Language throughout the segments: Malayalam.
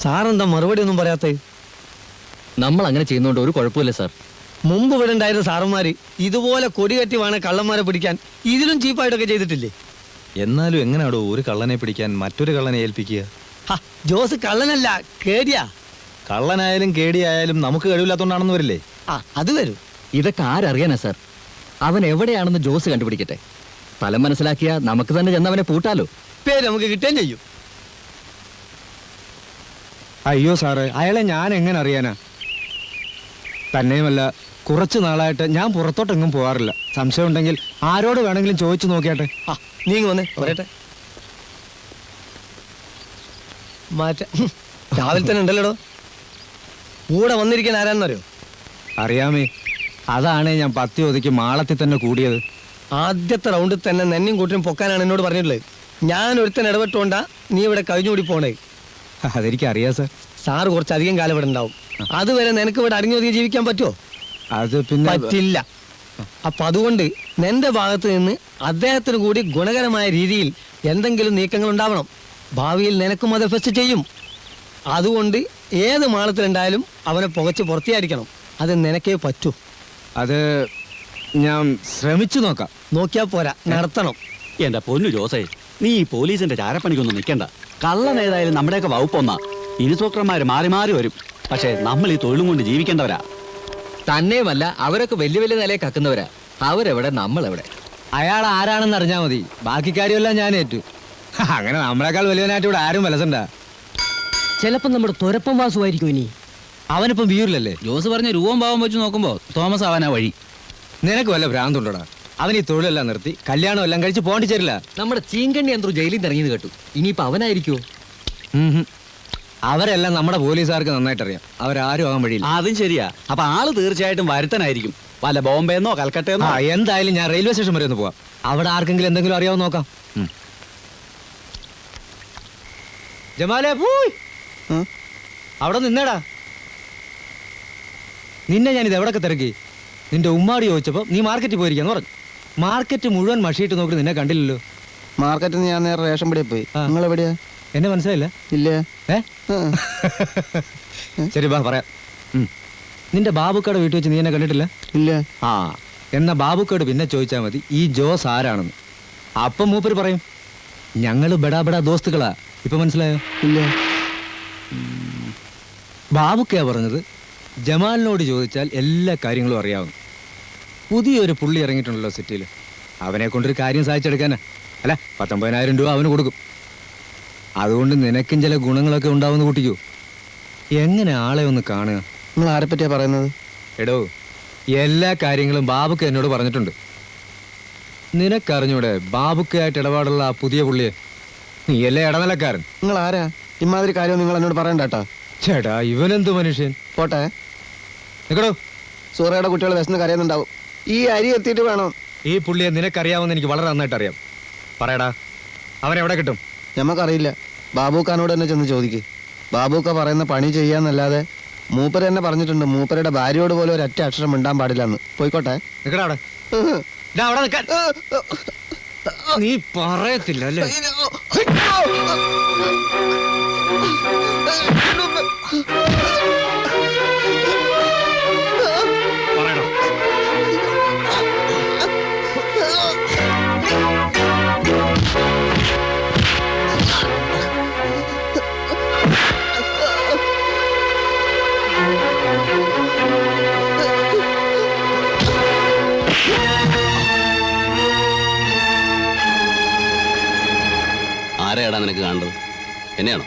സാറെന്താ മറുപടി ഒന്നും പറയാത്തേ? നമ്മൾ അങ്ങനെ ചെയ്യുന്നോണ്ട് ഒരു കുഴപ്പമില്ല സാർ. മുമ്പ് ഇവിടെ ഉണ്ടായിരുന്ന സാറന്മാര് ഇതുപോലെ കൊടി കെട്ടി വേണം കള്ളന്മാരെ പിടിക്കാൻ ഇതിലും ചീപ്പായിട്ടൊക്കെ ചെയ്തിട്ടില്ലേ? എന്നാലും എങ്ങനെയാടോ ഒരു കള്ളനെ പിടിക്കാൻ മറ്റൊരു കള്ളനെ ഏൽപ്പിക്കുക? ജോസ് കള്ളനല്ല, കേടിയാ. കള്ളനായാലും കേടിയായാലും നമുക്ക് കഴിവില്ലാത്തോണ്ടാണെന്ന് വരില്ലേ? അത് വരും. ഇതൊക്കെ ആരറിയാനാ സാർ? അവൻ എവിടെയാണെന്ന് ജോസ് കണ്ടുപിടിക്കട്ടെ. സ്ഥലം മനസ്സിലാക്കിയാ നമുക്ക് തന്നെ ചെന്ന് അവനെ പൂട്ടാലോ. പേര് നമുക്ക് കിട്ടുകയും ചെയ്യും. അയ്യോ സാറേ, അയാളെ ഞാൻ എങ്ങനെ അറിയാനാ? തന്നെയുമല്ല, കുറച്ചു നാളായിട്ട് ഞാൻ പുറത്തോട്ടെങ്ങും പോകാറില്ല. സംശയം ഉണ്ടെങ്കിൽ ആരോട് വേണമെങ്കിലും ചോദിച്ചു നോക്കിയാട്ടെ. നീങ്ങി വന്നേ പറയട്ടെ. രാവിലെ തന്നെ ഉണ്ടല്ലോടോ. കൂടെ വന്നിരിക്കാൻ ആരാന്നറിയോ? അറിയാമേ, അതാണ് ഞാൻ പത്തി ഒതുക്കി മാളത്തിൽ തന്നെ കൂടിയത്. ആദ്യത്തെ റൗണ്ടിൽ തന്നെ നെന്നും കൂട്ടിനും പൊക്കാനാണ് എന്നോട് പറഞ്ഞിട്ടുള്ളത്. ഞാൻ ഒരുത്തൻ ഇടപെട്ടോണ്ടാ നീ ഇവിടെ കഴിഞ്ഞുകൂടി പോണേ. അതെനിക്ക് അറിയാം സാർ. സാറ് കുറച്ചധികം കാലം ഇവിടെ ഉണ്ടാവും. അതുവരെ നിനക്ക് ഇവിടെ അടങ്ങി ഒതുങ്ങി ജീവിക്കാൻ പറ്റുമോ? അത് പിന്നെ പറ്റില്ല. അപ്പൊ അതുകൊണ്ട് നിന്റെ ഭാഗത്ത് നിന്ന് അദ്ദേഹത്തിന് കൂടി ഗുണകരമായ രീതിയിൽ എന്തെങ്കിലും നീക്കങ്ങൾ ഉണ്ടാവണം. ഭാവിയിൽ നിനക്കും അത് എഫക്ട് ചെയ്യും. അതുകൊണ്ട് ഏത് മാളത്തിലുണ്ടായാലും അവനെ പുകച്ച് പുറത്തിയായിരിക്കണം. അത് നിനക്കേ പറ്റൂ. അത് ഞാൻ ശ്രമിച്ചു നോക്കാം. നോക്കിയാ പോരാ, നടത്തണം. എന്റെ പൊന്നു ജോസേ, നീ ഈ പോലീസിന്റെ ചാരപ്പണിക്കൊന്നും നിൽക്കണ്ട. കള്ളൻ ഏതായാലും നമ്മുടെയൊക്കെ വകുപ്പൊന്നാ. ഇൻസ്പെക്ടർമാര് മാറി മാറി വരും. പക്ഷെ നമ്മൾ ഈ തൊഴിലും കൊണ്ട് ജീവിക്കേണ്ടവരാ. തന്നെയുമല്ല, അവരൊക്കെ വലിയ വലിയ നിലയെ കക്കുന്നവരാ. അവരെവിടെ, നമ്മളെവിടെ? അയാൾ ആരാണെന്ന് അറിഞ്ഞാൽ മതി. ബാക്കി കാര്യമെല്ലാം ഞാൻ ഏറ്റു. അങ്ങനെ നമ്മളെക്കാൾ വലിയവനായിട്ട് ഇവിടെ ആരും വലസണ്ട. ചിലപ്പോ നമ്മുടെ തുരപ്പം വാസുമായിരിക്കും ഇനി. അവനിപ്പം വീരിലല്ലേ? ജോസ് പറഞ്ഞ രൂപം ഭാവം വെച്ച് നോക്കുമ്പോ തോമസ് ആവാനാ വഴി. നിനക്ക് വല്ല ഭ്രാന്തുണ്ടോടാ? അവൻ ഈ തൊഴിലെല്ലാം നിർത്തി കല്യാണം എല്ലാം കഴിച്ച് പോണ്ടിച്ചേരില്ല. നമ്മുടെ ചീങ്കണ്ണി എന്തോ ജയിലിൽ നിന്ന് ഇറങ്ങിയത് കേട്ടു. ഇനിയിപ്പോ അവനായിരിക്കുമോ? അവരെല്ലാം നമ്മുടെ പോലീസുകാർക്ക് നന്നായിട്ട് അറിയാം. അവരാരും ആകാൻ വഴിയില്ല. അതും ശരിയാ. അപ്പൊ ആള് തീർച്ചയായിട്ടും വരുത്തനായിരിക്കും. വല്ല ബോംബെന്നോ കൽക്കട്ടയെന്നോ. എന്തായാലും ഞാൻ റെയിൽവേ സ്റ്റേഷൻ വരെ ഒന്ന് പോവാം. അവിടെ ആർക്കെങ്കിലും എന്തെങ്കിലും അറിയാവോ നോക്കാം. ജമാലേ, പോയ് അവിടെ നിന്നേടാ. നിന്നെ ഞാനിത് എവിടൊക്കെ തിരക്കി. നിന്റെ ഉമ്മാടി ചോദിച്ചപ്പോ നീ മാർക്കറ്റിൽ പോയിരിക്കാന്ന് പറഞ്ഞു. മാർക്കറ്റ് മുഴുവൻ മഷിയിട്ട് നോക്കി നിന്നെ കണ്ടില്ലല്ലോ. മാർക്കറ്റിൽ ഞാൻ നേരെ റേഷൻ പടിയിൽ പോയി. നിങ്ങൾ എവിടെയാ? എന്നെ മനസ്സിലായില്ല? ഇല്ല. ശരി, ബാ പറയാം. നിന്റെ ബാബുക്കയുടെ വീട്ടിൽ വെച്ച് നീ എന്നെ കണ്ടിട്ടില്ല? ഇല്ല. എന്നാ ബാബുക്കോട് പിന്നെ ചോദിച്ചാൽ മതി ഈ ജോസ് ആരാണെന്ന്. അപ്പം മൂപ്പര് പറയും ഞങ്ങള് ബെടാ ബെടാ ദോസ്തുക്കളാ. ഇപ്പൊ മനസ്സിലായോ? ഇല്ല. ബാബുക്കയാ പറഞ്ഞത് ജമാലിനോട് ചോദിച്ചാൽ എല്ലാ കാര്യങ്ങളും അറിയാവുന്നു. പുതിയൊരു പുള്ളി ഇറങ്ങിയിട്ടുണ്ടല്ലോ സിറ്റിയിൽ. അവനെ കൊണ്ടൊരു കാര്യം സാധിച്ചെടുക്കാനാ. അല്ല, 19,000 രൂപ അവന് കൊടുക്കും. അതുകൊണ്ട് നിനക്കും ചില ഗുണങ്ങളൊക്കെ ഉണ്ടാവുന്ന കൂട്ടിക്കോ. എങ്ങനെ ആളെ ഒന്ന് കാണുക. നിങ്ങൾ ആരെ പറ്റിയാ പറയുന്നത്? എടോ, എല്ലാ കാര്യങ്ങളും ബാബുക്ക എന്നോട് പറഞ്ഞിട്ടുണ്ട്. നിനക്കറിഞ്ഞൂടെ ബാബുക്കയായിട്ട് ഇടപാടുള്ള ആ പുതിയ പുള്ളിയെ? നീയല്ലേ ഇടനിലക്കാരൻ. നിങ്ങൾ ആരാ? ഇമാതിരി കാര്യം നിങ്ങൾ എന്നോട് പറയണ്ടാട്ടാ. ചേട്ടാ, ഇവനെന്ത് മനുഷ്യൻ. പോട്ടെ. നിക്കടോ. സൂറയുടെ കുട്ടികൾ വിശന്ന് കരയുന്നുണ്ടാവും. ഈ അരി എത്തിയിട്ട് വേണം. ഈ പുള്ളിയെ നിനക്കറിയാമെന്ന് എനിക്ക് വളരെ നന്നായിട്ട് അറിയാം. പറയടാ, അവനെവിടെ കിട്ടും? ഞമ്മക്കറിയില്ല. ബാബുക്കാനോട് തന്നെ ചെന്ന് ചോദിക്ക്. ബാബുക്ക പറയുന്ന പണി ചെയ്യാന്നല്ലാതെ മൂപ്പര് തന്നെ പറഞ്ഞിട്ടുണ്ട് മൂപ്പരുടെ ഭാര്യയോട് പോലും ഒരൊറ്റ അക്ഷരം മിണ്ടാൻ പാടില്ലെന്ന്. പോയിക്കോട്ടെ. നിക്കടാ അവിടെ. അവിടെ നിൽക്കാൻ നീ പറയത്തില്ല അല്ലേ? പറയടാ. ആരെയാടാ നിനക്ക് കാണേണ്ടത്? എന്നെയാണോ?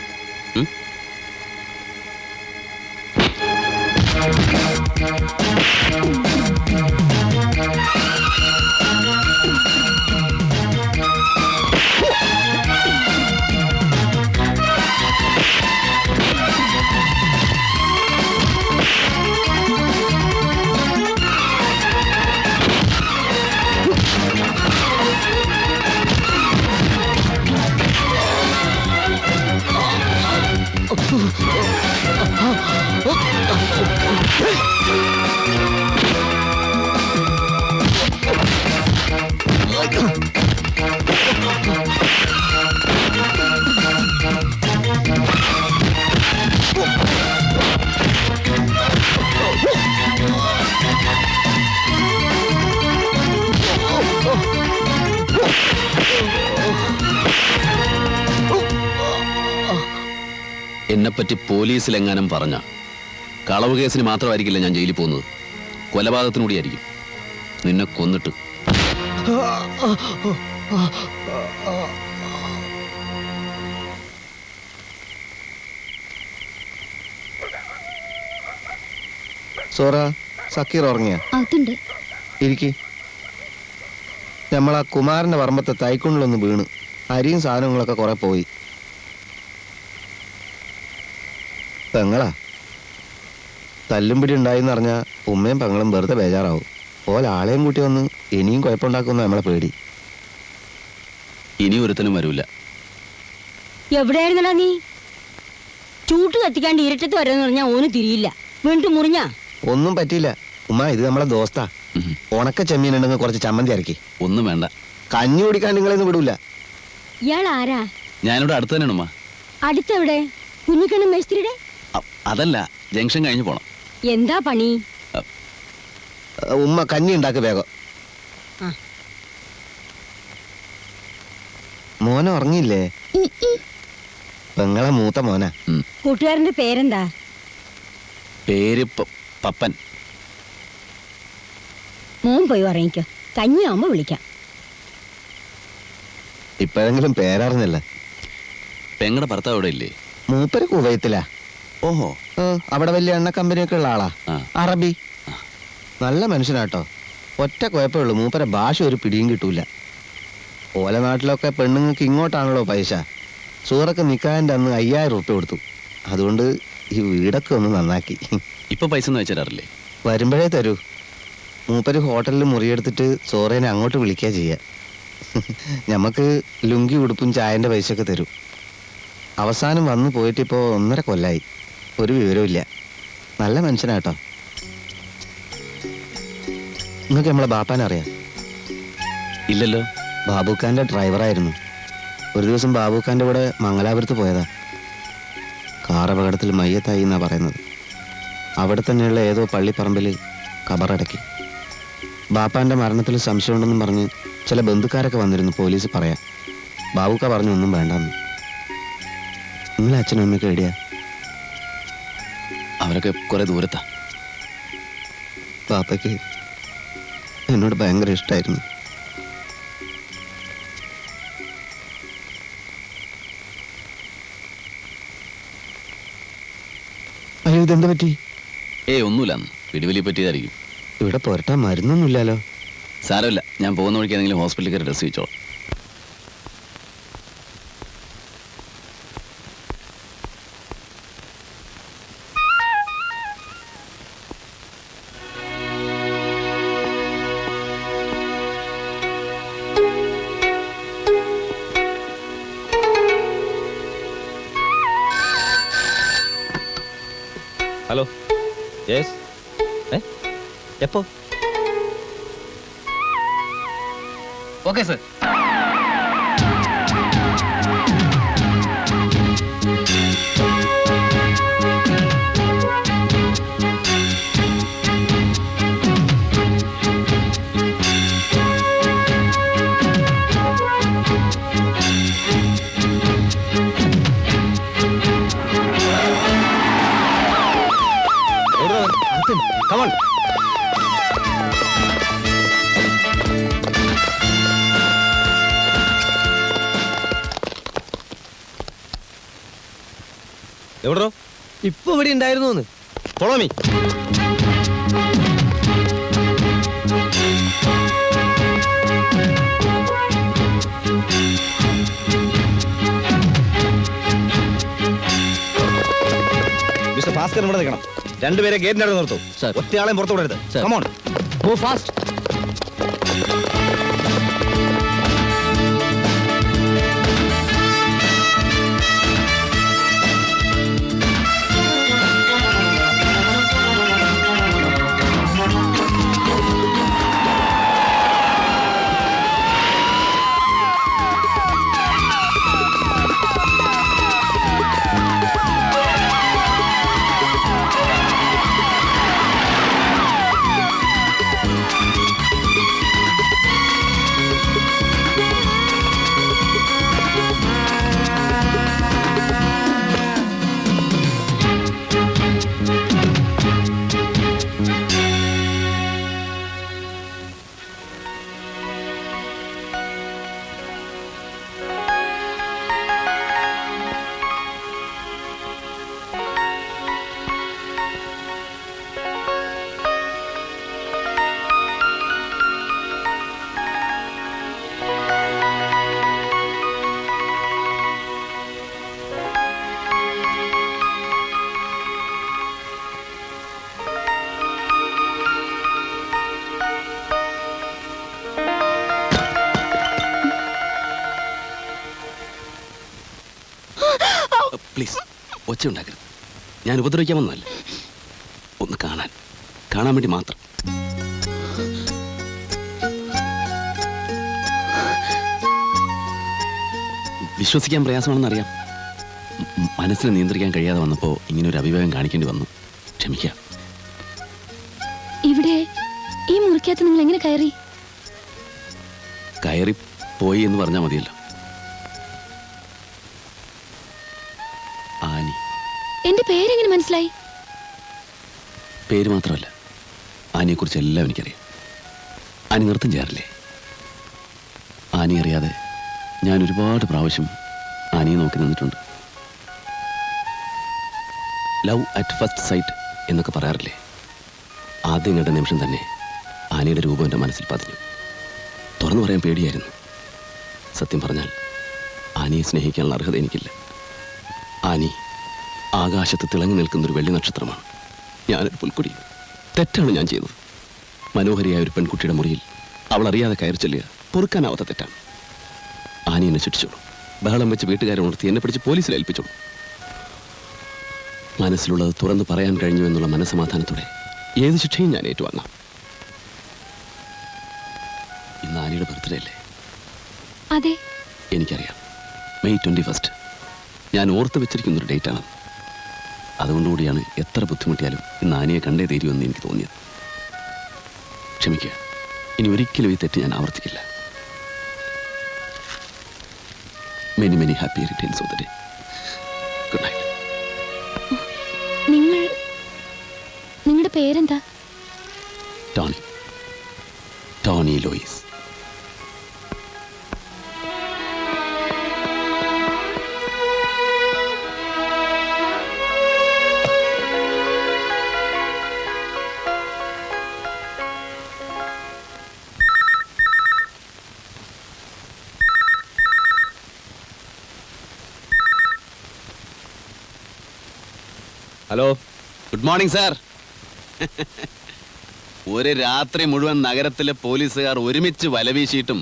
എന്നെപ്പറ്റി പോലീസിലെങ്ങാനും പറഞ്ഞ കളവ് കേസിന് മാത്രമായിരിക്കില്ല ഞാൻ ജയിലിൽ പോകുന്നത്, കൊലപാതകത്തിനൂടിയായിരിക്കും. നിന്നെ കൊന്നിട്ട്. സോറ, സക്കീർ ഉറങ്ങിയ അകത്തുണ്ട്. ഇരിക്കി. നമ്മളാ കുമാരന്റെ പറമ്പത്തെ തൈക്കുണ്ടിലൊന്ന് വീണ് അരിയും സാധനങ്ങളൊക്കെ കുറെ പോയി. പെങ്ങളാ തല്ലുംപിടി ഉണ്ടായിന്ന് പറഞ്ഞാൽ ഉമ്മയും പെങ്ങളും വെറുതെ ബേജാറാവും. ആളെയും കൂട്ടി വന്ന് ഇനിയും കുഴപ്പമുണ്ടാക്കുന്ന നമ്മളെ പേടി. ഇനി ഒരുത്തനും വരൂല. എവിടെയായിരുന്നടാ നീ? ചൂട്ട് കത്തിക്കാണ്ട് ഇരട്ടത്ത് വരെന്ന് പറഞ്ഞാൽ ഓന് തിരിയില്ല. വീണ്ടും മുറിഞ്ഞ ഒന്നും പറ്റിയില്ല ഉമ്മ, ഇത് നമ്മളെ ദോസ്താ. ഉണക്ക ചെമ്മീൻ ഉണ്ടെന്ന് കുറച്ച് ചമ്മന്തി ഇറക്കി. ഒന്നും വേണ്ട. കഞ്ഞി കുടിക്കാൻ നിങ്ങളെയൊന്നും വിടൂല. ഇയാൾ ആരാ? ഞാനിവിടെ അടുത്ത് തന്നെയാണ് ഉമ്മ. അടുത്തെവിടെ? കുഞ്ഞിക്കണ്ണൻ മേസ്ത്രിയുടെ? അതല്ല, ജംഗ്ഷൻ കഴിഞ്ഞ് പോണം. എന്താ പണി? ഉമ്മ കഞ്ഞി ഉണ്ടാക്ക് വേഗം. ആ. മോനെ ഉറങ്ങിയില്ലേ? പെങ്ങളെ മൂത്ത മോന. കൂട്ടുകാരന്റെ പേരെന്താ? പേര് പപ്പൻ. മോൻ പോയി ഉറങ്ങിക്കോ, കഞ്ഞിയാവുമ്പോ വിളിക്കാം. ഇപ്പോഴെങ്കിലും പേരറിഞ്ഞല്ല. പെങ്ങളുടെ ഭർത്താവ് ഇവിടെ ഇല്ലേ? മൂപ്പര് കുവൈത്തിലാ. ഓഹോ. അവിടെ വലിയ എണ്ണ കമ്പനിയൊക്കെ ഉള്ള ആളാ. ആ. അറബി. നല്ല മനുഷ്യനാട്ടോ. ഒറ്റ കുഴപ്പമേ ഉള്ളൂ, മൂപ്പരെ ഭാഷ ഒരു പിടിയും കിട്ടൂല. ഓല നാട്ടിലൊക്കെ പെണ്ണുങ്ങൾക്ക് ഇങ്ങോട്ടാണല്ലോ പൈസ. സൂറക്ക് നിക്കാൻ്റെ അന്ന് 5000 ഉറുപ്പ്യ കൊടുത്തു. അതുകൊണ്ട് ഈ വീടൊക്കെ ഒന്ന് നന്നാക്കി. ഇപ്പൊ പൈസ ഒന്നും വെച്ചു തരാറില്ലേ? വരുമ്പോഴേ തരൂ. മൂപ്പര് ഹോട്ടലിൽ മുറിയെടുത്തിട്ട് സോറേനെ അങ്ങോട്ട് വിളിക്കുക ചെയ്യുക. ഞമ്മക്ക് ലുങ്കി ഉടുപ്പും ചായൻ്റെ പൈസയൊക്കെ തരും. അവസാനം വന്നു പോയിട്ട് ഇപ്പോൾ 1.5 കൊല്ലായി. ഒരു വിവരമില്ല. നല്ല മനുഷ്യനാട്ടോ. നിങ്ങൾക്ക് നമ്മളെ ബാപ്പാനെ അറിയാം? ഇല്ലല്ലോ. ബാബുഖാന്റെ ഡ്രൈവറായിരുന്നു. ഒരു ദിവസം ബാബുഖാന്റെ കൂടെ മംഗലാപുരത്ത് പോയതാ. കാർ അപകടത്തിൽ മയ്യത്തായി എന്നാ പറയുന്നത്. അവിടെ തന്നെയുള്ള ഏതോ പള്ളിപ്പറമ്പിൽ കബറടക്കി. ബാപ്പാന്റെ മരണത്തിൽ സംശയമുണ്ടെന്നും പറഞ്ഞ് ചില ബന്ധുക്കാരൊക്കെ വന്നിരുന്നു പോലീസ് പറയാൻ. ബാബുക്ക പറഞ്ഞു ഒന്നും വേണ്ടെന്ന്. നിങ്ങളെ അച്ഛനും അമ്മയൊക്കെ എവിടെയാ? അവരൊക്കെ കുറെ ദൂരത്താ. ബാപ്പയ്ക്ക് എന്നോട് ഭയങ്കര ഇഷ്ടമായിരുന്നു. അയ്യോ, ഇതെന്താ പറ്റി? ഒന്നുമില്ല, പിടിവലി പറ്റിയതായിരിക്കും. ഇവിടെ പുരട്ടാൻ മരുന്നൊന്നുമില്ലല്ലോ. സാരമില്ല, ഞാൻ പോകുന്ന വഴിക്ക് ഏതെങ്കിലും ഹോസ്പിറ്റലിൽ കയറി ഡ്രസ് വെച്ചോളാം. ഹലോ. യെസ്. എപ്പോ? Okay sir. Come on. എവിടോ? ഇപ്പൊ ഇവിടെ ഉണ്ടായിരുന്നു. Follow me. മിസ്റ്റർ ഭാസ്കർ ഇവിടെ നിൽക്കണം. രണ്ടുപേരെ ഗേറ്റിന്റെ അടുത്ത് നിർത്തും. ഒറ്റയാളെയും പുറത്തു വിടരുത്. Come on. Go fast. ഒച്ച ഉണ്ടാക്കരുത്. ഞാൻ ഉപദ്രവിക്കാൻ വന്നതല്ല, ഒന്ന് കാണാൻ വേണ്ടി മാത്രം. വിശ്വസിക്കാൻ പ്രയാസമാണെന്നറിയാം. മനസ്സിനെ നിയന്ത്രിക്കാൻ കഴിയാതെ വന്നപ്പോൾ ഇങ്ങനെ ഒരു അഭിപ്രായം കാണിക്കേണ്ടി വന്നു. ക്ഷമിക്കാം. ഇവിടെ ഈ മുറിക്കകത്ത് നിങ്ങൾ എങ്ങനെ കയറി പോയി എന്ന് പറഞ്ഞാൽ മതിയല്ലോ. ആനി. എന്റെ പേരെങ്ങനെ മനസ്സിലായി? പേര് മാത്രമല്ല, ആനിയെക്കുറിച്ച് എല്ലാം എനിക്കറിയാം. ആനി നൃത്തം ചെയ്യാറില്ലേ? ആനി അറിയാതെ ഞാൻ ഒരുപാട് പ്രാവശ്യം ആനിയെ നോക്കി നിന്നിട്ടുണ്ട്. ലവ് അറ്റ് ഫസ്റ്റ് സൈറ്റ് എന്നൊക്കെ പറയാറില്ലേ? ആദ്യം കണ്ട നിമിഷം തന്നെ ആനിയുടെ രൂപം എൻ്റെ മനസ്സിൽ പതിഞ്ഞു. തുറന്നു പറയാൻ പേടിയായിരുന്നു. സത്യം പറഞ്ഞാൽ ആനിയെ സ്നേഹിക്കാനുള്ള അർഹത എനിക്കില്ല. ആനി ആകാശത്ത് തിളങ്ങി നിൽക്കുന്നൊരു വെള്ളി നക്ഷത്രമാണ്. ഞാനൊരു പുൽക്കൊടി. തെറ്റാണ് ഞാൻ ചെയ്തത്. മനോഹരിയായ ഒരു പെൺകുട്ടിയുടെ മുറിയിൽ അവൾ അറിയാതെ കയറി ചെല്ലുക പൊറുക്കാനാവാത്ത തെറ്റാണ്. ആനി എന്നെ ശിക്ഷിച്ചോളൂ. ബഹളം വെച്ച് വീട്ടുകാരെ ഉണർത്തി എന്നെ പിടിച്ച് പോലീസിൽ ഏൽപ്പിച്ചോളൂ. മനസ്സിലുള്ളത് തുറന്നു പറയാൻ കഴിഞ്ഞു എന്നുള്ള മനസ്സമാധാനത്തോടെ ഏത് ശിക്ഷയും ഞാൻ ഏറ്റുവാങ്ങാം. ഇന്ന് ആനിയുടെ ബർത്ത്ഡേ അല്ലേ? അതെ, എനിക്കറിയാം. മെയ് 21 ഞാൻ ഓർത്ത് വെച്ചിരിക്കുന്നൊരു ഡേറ്റാണ്. അതുകൊണ്ടുകൂടിയാണ് എത്ര ബുദ്ധിമുട്ടിയാലും ഇന്ന് ആനിയെ കണ്ടേ തീരുമെന്ന് എനിക്ക് തോന്നിയത്. ക്ഷമിക്കുക. ഇനി ഒരിക്കലും ഈ തെറ്റ് ഞാൻ ആവർത്തിക്കില്ല. Many many happy returns of the day. Good night. നിങ്ങളുടെ പേരെന്താ? Tony Lois. Hello, good morning sir. ഒരു രാത്രി മുഴുവൻ നഗരത്തിലെ പോലീസുകാർ ഒരുമിച്ച് വലവീശിയിട്ടും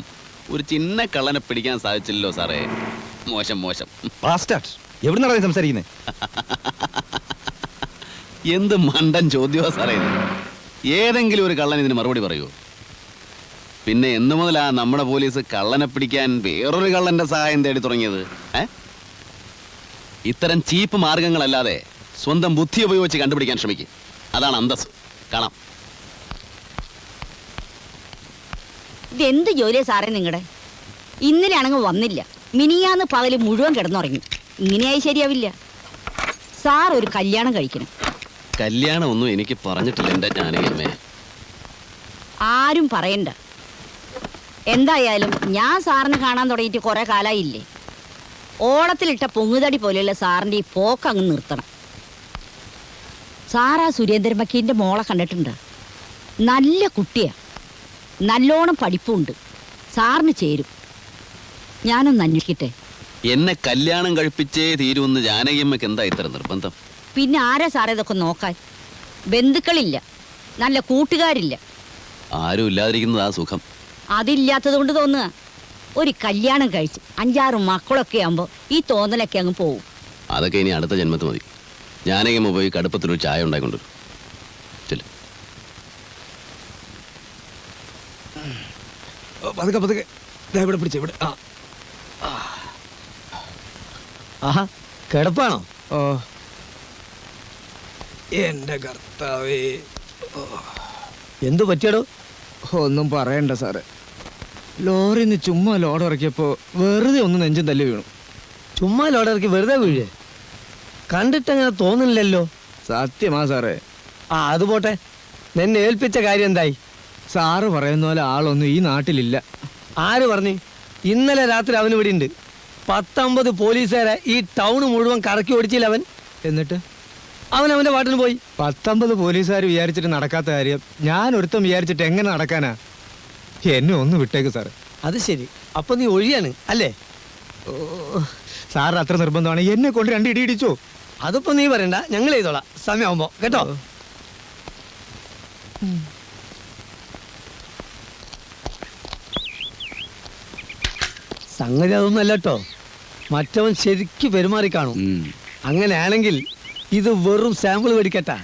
ഒരു ചിന്ന കള്ളനെ പിടിക്കാൻ സാധിച്ചില്ലല്ലോ സാറേ. മോശം. എവിടുന്നാണ് നീ സംസാരിക്കുന്നത്? എന്ത് മണ്ടൻ ചോദ്യമാ സാറേ ഇത്. ഏതെങ്കിലും ഒരു കള്ളൻ ഇതിന് മറുപടി പറയൂ? പിന്നെ എന്നു മുതലാ നമ്മുടെ പോലീസ് കള്ളനെ പിടിക്കാൻ വേറൊരു കള്ളന്റെ സഹായം തേടി തുടങ്ങിയത്? ഇത്തരം ചീപ്പ് മാർഗങ്ങളല്ലാതെ സ്വന്തം ബുദ്ധി ഉപയോഗിച്ച് കണ്ടുപിടിക്കാൻ ശ്രമിക്കും. അതാണ് അന്തസ്. കാണാം. ഇതെന്ത് ജോലിയാ സാറേ നിങ്ങളുടെ? ഇന്നലെ ആണെങ്കിൽ വന്നില്ല, മിനിയാന്ന് പകല് മുഴുവൻ കിടന്നുറങ്ങി. ഇങ്ങനെയായി ശരിയാവില്ല. സാർ ഒരു കല്യാണം കഴിക്കണം. കല്യാണം ഒന്നും എനിക്ക് പറഞ്ഞിട്ടില്ല എൻ്റെ ജാനകിയമ്മേ. ആരും പറയണ്ട. എന്തായാലും ഞാൻ സാറിനെ കാണാൻ തുടങ്ങിയിട്ട് കുറെ കാലായില്ലേ. ഓളത്തിലിട്ട പൊങ്ങുതടി പോലെയുള്ള സാറിൻ്റെ ഈ പോക്ക് അങ്ങ് നിർത്തണം. സാറാ സുരേന്ദ്രൻ മക്കീൻ്റെ മോളെ കണ്ടിട്ടുണ്ട്. നല്ല കുട്ടിയാ, നല്ലോണം പഠിപ്പുണ്ട്. സാറിന് ചേരും. ഞാനൊന്ന് അന്വേഷിക്കട്ടെ. എന്നെ കല്യാണം കഴിപ്പിച്ചേ തീരുമെന്ന് ജാനകിയമ്മയ്ക്ക് എന്താ ഇത്ര നിർബന്ധം? പിന്നെ ആരാ സാറേ ഇതൊക്കെ നോക്കാൻ? ബന്ധുക്കളില്ല, നല്ല കൂട്ടുകാരില്ല. ആരും ഇല്ലാതിരിക്കുന്നത് ആ സുഖം. അതില്ലാത്തത് കൊണ്ട് തോന്നുക. ഒരു കല്യാണം കഴിച്ച് 5-6 മക്കളൊക്കെ ആകുമ്പോൾ ഈ തോന്നലൊക്കെ അങ്ങ് പോവും. അതൊക്കെ ഇനി അടുത്ത ജന്മത്ത് മതി. ജാനകിയമ്മ പോയി കടുപ്പത്തിലൊരു ചായ ഉണ്ടായിക്കൊണ്ടു. ചെല്ലു. പതുക്കെ ഇവിടെ പിടിച്ച ഇവിടെ. ആഹാ, കിടപ്പാണോ? ഓ എന്റെ കർത്താവേ, എന്തു പറ്റിയടോ? ഒന്നും പറയണ്ട സാറേ. ലോറിന്ന് ചുമ്മാ ലോഡ് ഇറക്കിയപ്പോ വെറുതെ ഒന്ന് നെഞ്ചും തല്ലി വീണു. ചുമ്മാ ലോഡിറക്കി വെറുതെ വീഴേ? കണ്ടിട്ടങ്ങനെ തോന്നുന്നില്ലല്ലോ. സത്യമാ സാറേ. അത് പോട്ടെ, നിന്നെ ഏൽപ്പിച്ച കാര്യം എന്തായി? സാറ് പറയുന്ന പോലെ ആളൊന്നും ഈ നാട്ടിലില്ല. ആര് പറഞ്ഞു? ഇന്നലെ രാത്രി അവന് ഇവിടെ ഉണ്ട്. 19 പോലീസുകാരെ ഈ ടൗൺ മുഴുവൻ കറക്കി ഓടിച്ചില്ല അവൻ. എന്നിട്ട് അവന്റെ പാട്ടിന് പോയി. 19 പോലീസുകാർ വിചാരിച്ചിട്ട് നടക്കാത്ത കാര്യം ഞാൻ ഒരുത്തം വിചാരിച്ചിട്ട് എങ്ങനെ നടക്കാനാ? എന്നെ ഒന്ന് വിട്ടേക്ക് സാറ്. അത് ശരി, അപ്പൊ നീ ഒഴിയാണ് അല്ലേ? ഓ, സാറിന് അത്ര നിർബന്ധമാണ് എന്നെ കൊണ്ട് 2 ഇടി ഇടിച്ചോ? അതിപ്പോ നീ പറയണ്ട, ഞങ്ങൾ ചെയ്തോളാം സമയമാകുമ്പോ, കേട്ടോ? സംഗതി അതൊന്നും അല്ല കേട്ടോ. മറ്റവൻ ശരിക്ക് പെരുമാറി കാണും. അങ്ങനെയാണെങ്കിൽ ഇത് വെറും സാമ്പിൾ മേടിക്കട്ടാ.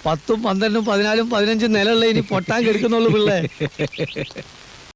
10, 12, 14, 15 നിലയുള്ള ഇനി പൊട്ടാൻ കെടുക്കുന്നുള്ളൂ പിള്ളേ.